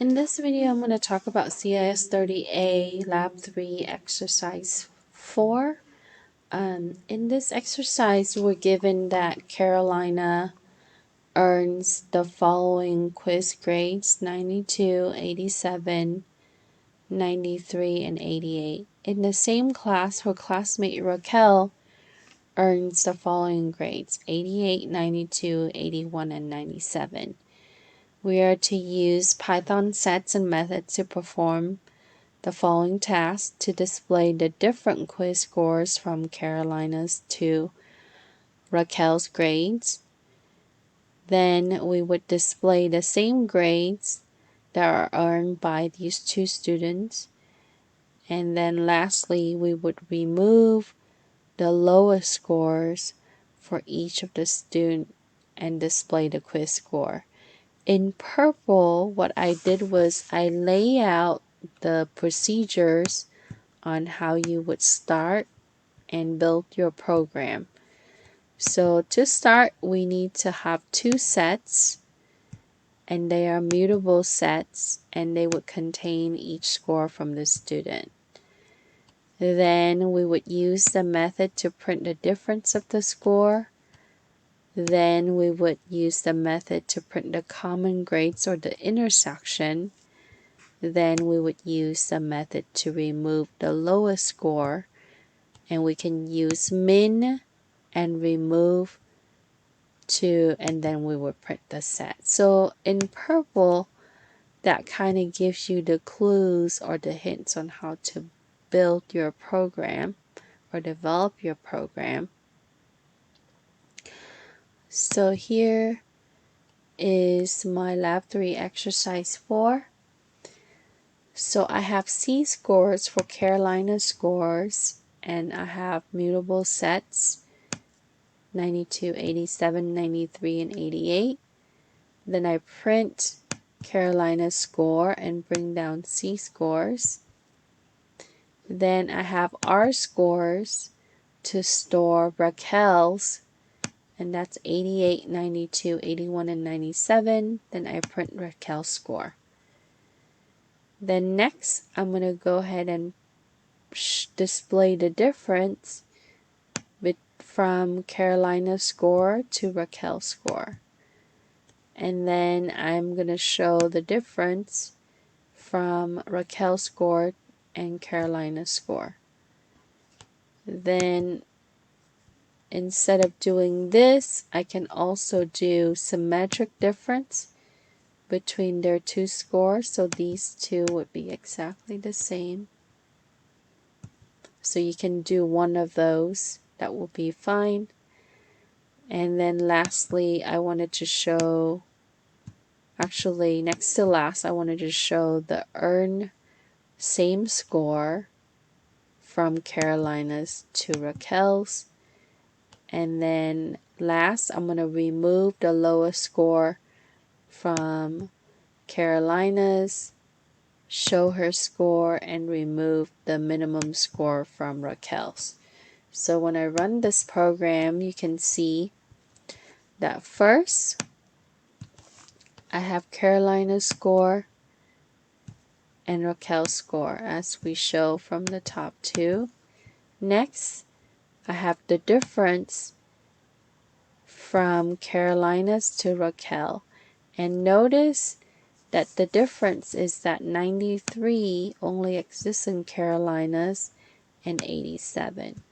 In this video, I'm going to talk about CIS30A Lab 3 Exercise 4. In this exercise, we're given that Carolina earns the following quiz grades: 92, 87, 93, and 88. In the same class, her classmate Raquel earns the following grades: 88, 92, 81, and 97. We are to use Python sets and methods to perform the following tasks to display the different quiz scores from Carolina's to Raquel's grades. Then we would display the same grades that are earned by these two students. And then lastly, we would remove the lowest scores for each of the students and display the quiz score. In purple, what I did was I lay out the procedures on how you would start and build your program. So to start, we need to have two sets, and they are mutable sets, and they would contain each score from the student. Then we would use the method to print the difference of the score. Then we would use the method to print the common grades or the intersection. Then we would use the method to remove the lowest score, and we can use min and remove and then we would print the set. So in purple, that kind of gives you the clues or the hints on how to build your program or develop your program. So here is my Lab 3 Exercise 4. So I have C scores for Carolina scores, and I have mutable sets: 92, 87, 93, and 88. Then I print Carolina's score and bring down C scores. Then I have R scores to store Raquel's, and that's 88, 92, 81, and 97. Then I print Raquel's score. Then next, I'm going to go ahead and display the difference from Carolina's score to Raquel's score. And then I'm going to show the difference from Raquel's score and Carolina's score. Then instead of doing this, I can also do symmetric difference between their two scores. So these two would be exactly the same. So you can do one of those. That will be fine. And then lastly, I wanted to show, actually next to last, I wanted to show the earn same score from Carolina's to Raquel's. And then last, I'm going to remove the lowest score from Carolina's, show her score, and remove the minimum score from Raquel's. So when I run this program, you can see that first I have Carolina's score and Raquel's score as we show from the top two. Next, I have the difference from Carolina's to Raquel. And notice that the difference is that 93 only exists in Carolina's and 87.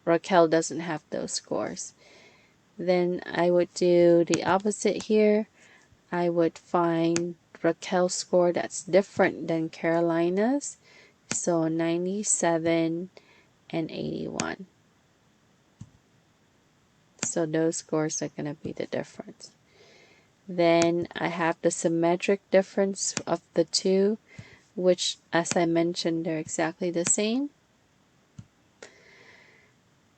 Raquel doesn't have those scores. Then I would do the opposite here. I would find Raquel's score that's different than Carolina's. So 97 and 81. So those scores are going to be the difference. Then I have the symmetric difference of the two, which, as I mentioned, they're exactly the same.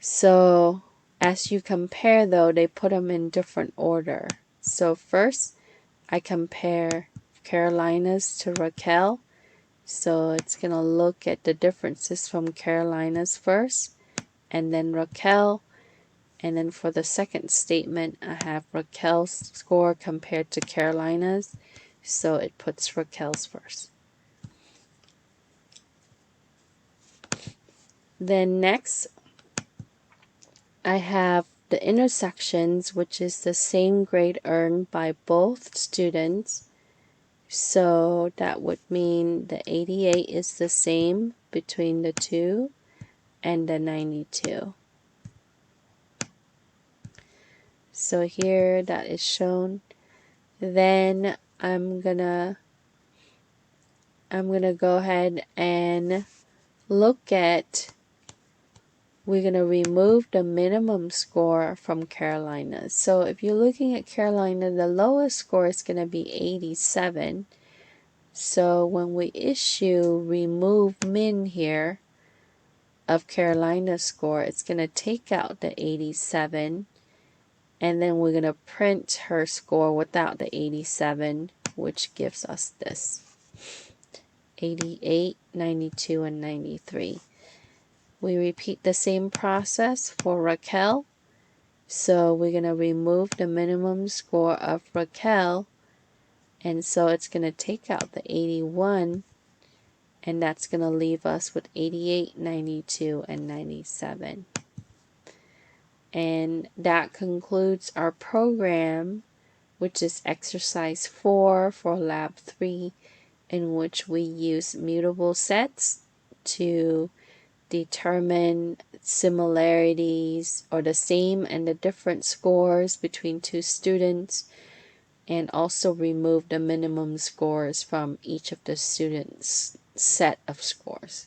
So as you compare, though, they put them in different order. So first, I compare Carolina's to Raquel. So it's going to look at the differences from Carolina's first, and then Raquel. And then for the second statement, I have Raquel's score compared to Carolina's. So it puts Raquel's first. Then next, I have the intersections, which is the same grade earned by both students. So that would mean the 88 is the same between the two and the 92. So here that is shown. Then I'm gonna go ahead and look at, we're gonna remove the minimum score from Carolina. So if you're looking at Carolina, the lowest score is gonna be 87. So when we issue remove min here of Carolina's score, it's gonna take out the 87, and then we're gonna print her score without the 87, which gives us this 88, 92, and 93. We repeat the same process for Raquel. So we're going to remove the minimum score of Raquel, and so it's going to take out the 81, and that's going to leave us with 88, 92, and 97. And that concludes our program, which is exercise 4 for lab 3, in which we use mutable sets to determine similarities or the same and the different scores between two students, and also remove the minimum scores from each of the students' set of scores.